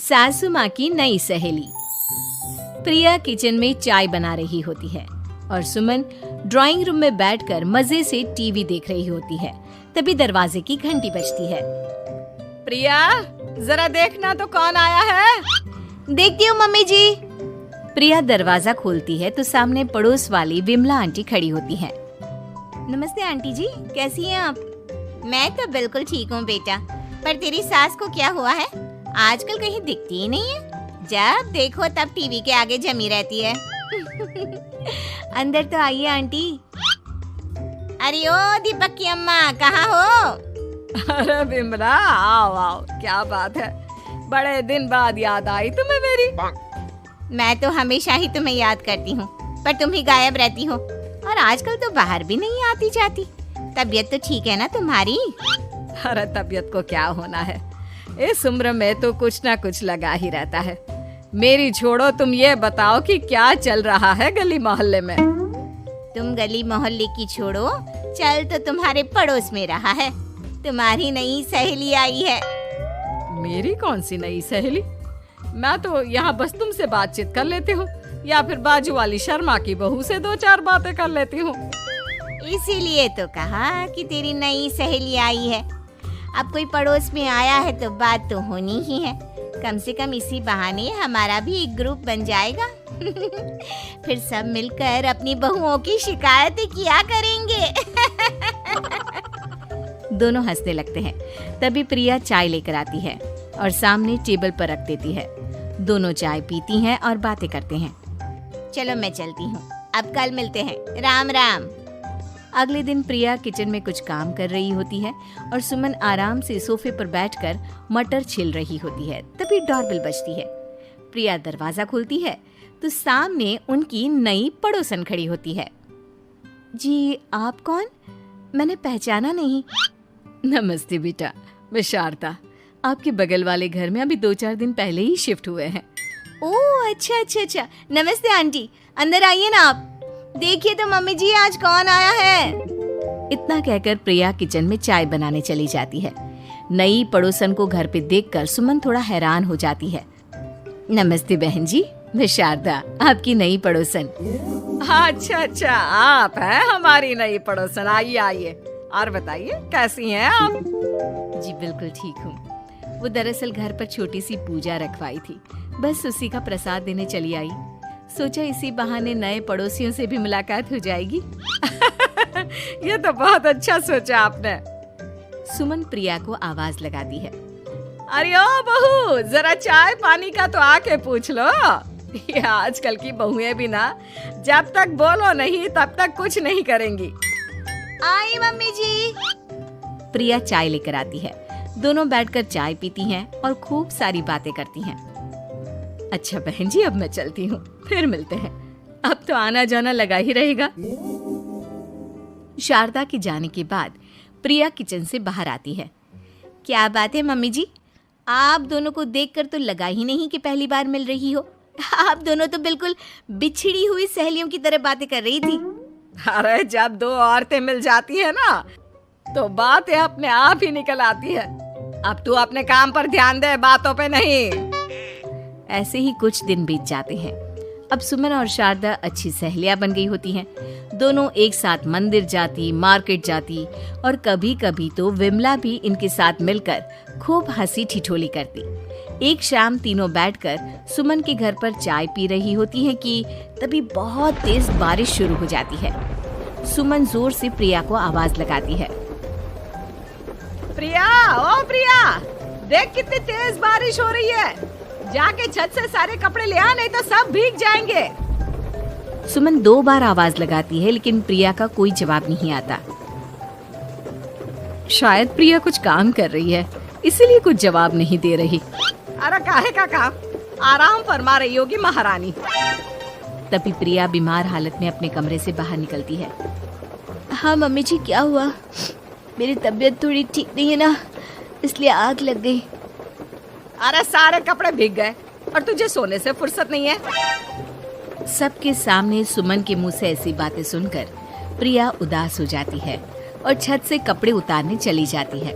सासू माँ की नई सहेली। प्रिया किचन में चाय बना रही होती है और सुमन ड्राइंग रूम में बैठकर मजे से टीवी देख रही होती है। तभी दरवाजे की घंटी बजती है। प्रिया, जरा देखना तो कौन आया है। देखती हूँ मम्मी जी। प्रिया दरवाजा खोलती है तो सामने पड़ोस वाली विमला आंटी खड़ी होती है। नमस्ते आंटी जी, कैसी हैं आप? मैं तो बिल्कुल ठीक हूँ बेटा, पर तेरी सास को क्या हुआ है? आजकल कहीं दिखती ही नहीं है। जब देखो तब टीवी के आगे जमी रहती है। अंदर तो आइए आंटी। अरे ओ दीपक की अम्मा, कहाँ हो? अरे विमला, आओ आओ, क्या बात है, बड़े दिन बाद याद आई तुम्हें मेरी। मैं तो हमेशा ही तुम्हें याद करती हूँ, पर तुम ही गायब रहती हो और आजकल तो बाहर भी नहीं आती जाती। तबीयत तो ठीक है ना तुम्हारी? अरे तबीयत को क्या होना है, इस उम्र में तो कुछ ना कुछ लगा ही रहता है। मेरी छोड़ो, तुम ये बताओ कि क्या चल रहा है गली मोहल्ले में। तुम गली मोहल्ले की छोड़ो, चल तो तुम्हारे पड़ोस में रहा है। तुम्हारी नई सहेली आई है। मेरी कौन सी नई सहेली? मैं तो यहाँ बस तुमसे बातचीत कर लेती हूँ या फिर बाजू वाली शर्मा की बहू से 2-4 बातें कर लेती हूँ। इसीलिए तो कहा कि तेरी नई सहेली आई है। अब कोई पड़ोस में आया है तो बात तो होनी ही है। कम से कम इसी बहाने हमारा भी एक ग्रुप बन जाएगा। फिर सब मिलकर अपनी बहुओं की शिकायतें किया करेंगे। दोनों हंसने लगते हैं। तभी प्रिया चाय लेकर आती है और सामने टेबल पर रख देती है। दोनों चाय पीती हैं और बातें करते हैं। चलो मैं चलती हूँ, अब कल मिलते हैं। राम राम। अगले दिन प्रिया किचन में कुछ काम कर रही होती है और सुमन आराम से सोफे पर बैठकर मटर छिल रही होती है। तभी डोरबेल बजती है। प्रिया दरवाजा खोलती है तो सामने उनकी नई पड़ोसन खड़ी होती है। जी, आप कौन? मैंने पहचाना नहीं। नमस्ते बेटा, मैं शारदा, आपके बगल वाले घर में अभी 2-4 दिन पहले ही शिफ्ट हुए हैं। ओह अच्छा। नमस्ते आंटी, अंदर आइए ना आप। देखिए तो मम्मी जी, आज कौन आया है। इतना कहकर प्रिया किचन में चाय बनाने चली जाती है। नई पड़ोसन को घर पे देखकर सुमन थोड़ा हैरान हो जाती है। नमस्ते बहन जी, मैं शारदा, आपकी नई पड़ोसन। अच्छा, आप हैं हमारी नई पड़ोसन। आइए आइए, और बताइए कैसी हैं आप? जी बिल्कुल ठीक हूँ। वो दरअसल घर पर छोटी सी पूजा रखवाई थी, बस उसी का प्रसाद देने चली आई। सोचा इसी बहाने नए पड़ोसियों से भी मुलाकात हो जाएगी। ये तो बहुत अच्छा सोचा आपने। सुमन प्रिया को आवाज लगाती है। अरे ओ बहू, जरा चाय पानी का तो आके पूछ लो। ये आजकल की बहुएं भी ना, जब तक बोलो नहीं तब तक कुछ नहीं करेंगी। आई मम्मी जी। प्रिया चाय लेकर आती है। दोनों बैठकर चाय पीती हैं और खूब सारी बातें करती हैं। अच्छा बहन जी, अब मैं चलती हूँ, फिर मिलते हैं। अब तो आना जाना लगा ही रहेगा। शारदा के जाने के बाद प्रिया किचन से बाहर आती है। क्या बात है मम्मी जी, आप दोनों को देखकर तो लगा ही नहीं कि पहली बार मिल रही हो। आप दोनों तो बिल्कुल बिछड़ी हुई सहेलियों की तरह बातें कर रही थी। अरे जब 2 औरतें मिल जाती है ना, तो बातें अपने आप ही निकल आती है। अब तू अपने काम पर ध्यान दे, बातों पे नहीं। ऐसे ही कुछ दिन बीत जाते हैं। अब सुमन और शारदा अच्छी सहेलियां बन गई होती हैं। दोनों एक साथ मंदिर जाती, मार्केट जाती और कभी कभी तो विमला भी इनके साथ मिलकर खूब हंसी ठिठोली करती। एक शाम तीनों बैठकर सुमन के घर पर चाय पी रही होती हैं कि तभी बहुत तेज बारिश शुरू हो जाती है। सुमन जोर से प्रिया को आवाज लगाती है। प्रिया, ओ प्रिया, देख कितनी तेज बारिश हो रही है। जाके छत से सारे कपड़े ले आ, नहीं तो सब भीग जाएंगे। सुमन 2 बार आवाज लगाती है लेकिन प्रिया का कोई जवाब नहीं आता। शायद प्रिया कुछ काम कर रही है, इसीलिए कुछ जवाब नहीं दे रही। अरे काहे का काम, आराम फरमा रही होगी महारानी। तभी प्रिया बीमार हालत में अपने कमरे से बाहर निकलती है। हाँ मम्मी जी, क्या हुआ? मेरी तबीयत थोड़ी ठीक नहीं है ना, इसलिए आग लग गई। अरे सारे कपड़े भीग गए और तुझे सोने से फुर्सत नहीं है। सबके सामने सुमन के मुंह से ऐसी बातें सुनकर प्रिया उदास हो जाती है और छत से कपड़े उतारने चली जाती है।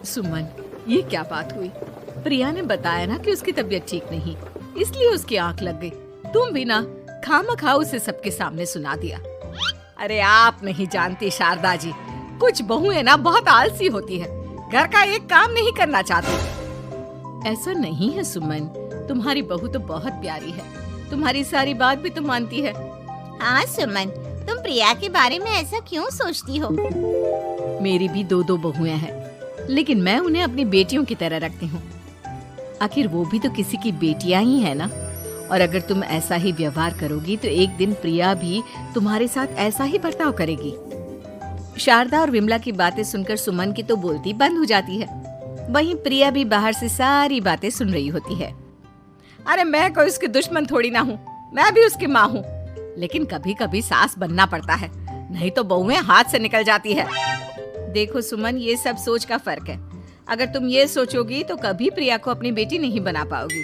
सुमन, ये क्या बात हुई? प्रिया ने बताया ना कि उसकी तबीयत ठीक नहीं, इसलिए उसकी आंख लग गई। तुम भी ना खामखा उसे सबके सामने सुना दिया। अरे आप नहीं जानती शारदा जी, कुछ बहुएं ना बहुत आलसी होती है, घर का एक काम नहीं करना चाहती। ऐसा नहीं है सुमन, तुम्हारी बहू तो बहुत प्यारी है, तुम्हारी सारी बात भी तो मानती है। हाँ सुमन, तुम प्रिया के बारे में ऐसा क्यों सोचती हो? मेरी भी दो बहुएं हैं, लेकिन मैं उन्हें अपनी बेटियों की तरह रखती हूँ। आखिर वो भी तो किसी की बेटियां ही है ना। और अगर तुम ऐसा ही व्यवहार करोगी तो एक दिन प्रिया भी तुम्हारे साथ ऐसा ही बर्ताव करेगी। शारदा और विमला की बातें सुनकर सुमन की तो बोलती बंद हो जाती है। वहीं प्रिया भी बाहर से सारी बातें सुन रही होती है। अरे मैं कोई उसकी दुश्मन थोड़ी ना हूँ, मैं भी उसकी माँ हूँ, लेकिन कभी कभी सास बनना पड़ता है, नहीं तो बहुएं हाथ से निकल जाती है। देखो सुमन, ये सब सोच का फर्क है। अगर तुम ये सोचोगी तो कभी प्रिया को अपनी बेटी नहीं बना पाओगी।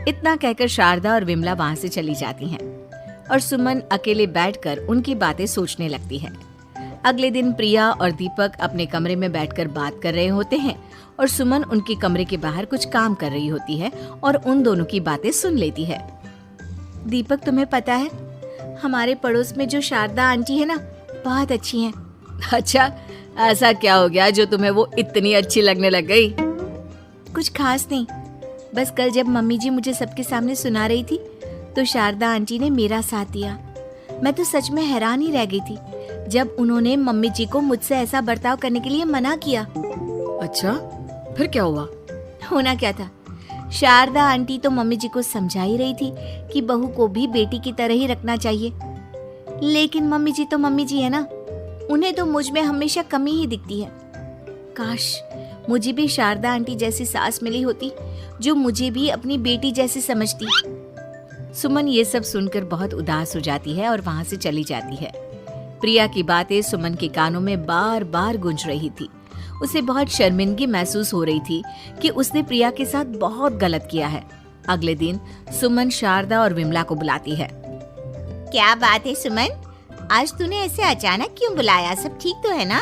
इतना कहकर शारदा और विमला वहाँ से चली जाती हैं और सुमन अकेले बैठकर उनकी बातें सोचने लगती है। अगले दिन प्रिया और दीपक अपने कमरे में बैठकर बात कर रहे होते हैं और सुमन उनके कमरे के बाहर कुछ काम कर रही होती है और उन दोनों की बातें सुन लेती है। दीपक, तुम्हें पता है हमारे पड़ोस में जो शारदा आंटी है ना, बहुत अच्छी हैं। अच्छा, ऐसा क्या हो गया जो तुम्हें वो इतनी अच्छी लगने लग गई? कुछ खास नहीं, बस कल जब मम्मी जी मुझे सबके सामने सुना रही थी तो शारदा आंटी ने मेरा साथ दिया। मैं तो सच में हैरान ही रह गई थी जब उन्होंने मम्मी जी को मुझसे ऐसा बर्ताव करने के लिए मना किया। अच्छा, फिर क्या हुआ? होना क्या था, शारदा आंटी तो मम्मी जी को समझा ही रही थी कि बहू को भी बेटी की तरह ही रखना चाहिए, लेकिन मम्मी जी तो मम्मी जी है ना, उन्हें तो मुझ में हमेशा कमी ही दिखती है। काश मुझे भी शारदा आंटी जैसी सास मिली होती जो मुझे भी अपनी बेटी जैसी समझती। सुमन ये सब सुनकर बहुत उदास हो जाती है और वहां से चली जाती है। प्रिया की बातें सुमन के कानों में बार बार गूंज रही थी। उसे बहुत शर्मिंदगी महसूस हो रही थी कि उसने प्रिया के साथ बहुत गलत किया है। अगले दिन सुमन शारदा और विमला को बुलाती है। क्या बात है सुमन, आज तूने ऐसे अचानक क्यों बुलाया? सब ठीक तो है ना?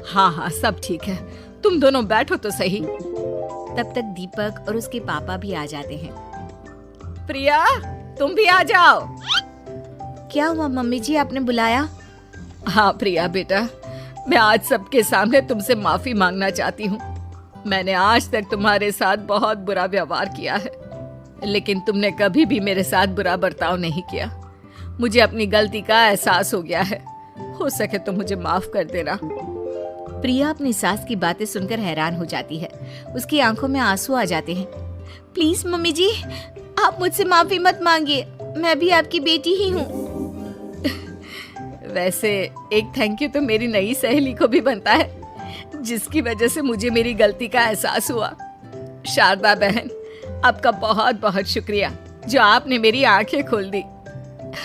हाँ, सब ठीक है, तुम दोनों बैठो तो सही। तब तक दीपक और उसके पापा भी आ जाते हैं। प्रिया, तुम भी आ जाओ। क्या हुआ मम्मी जी, आपने बुलाया? हाँ प्रिया बेटा, मैं आज सबके सामने तुमसे माफी मांगना चाहती हूँ। मैंने आज तक तुम्हारे साथ बहुत बुरा व्यवहार किया है, लेकिन तुमने कभी भी मेरे साथ बुरा बर्ताव नहीं किया। मुझे अपनी गलती का एहसास हो गया है, हो सके तो मुझे माफ कर देना। प्रिया अपनी सास की बातें सुनकर हैरान हो जाती है। उसकी आंखों में आंसू आ जाते हैं। प्लीज मम्मी जी, आप मुझसे माफी मत मांगिए, मैं भी आपकी बेटी ही हूँ। वैसे एक थैंक यू तो मेरी नई सहेली को भी बनता है, जिसकी वजह से मुझे मेरी गलती का एहसास हुआ। शारदा बहन, आपका बहुत बहुत शुक्रिया जो आपने मेरी आंखें खोल दी।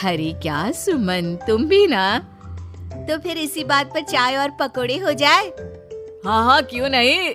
अरे क्या सुमन, तुम भी ना। तो फिर इसी बात पर चाय और पकोड़े हो जाए? हाँ, क्यों नहीं।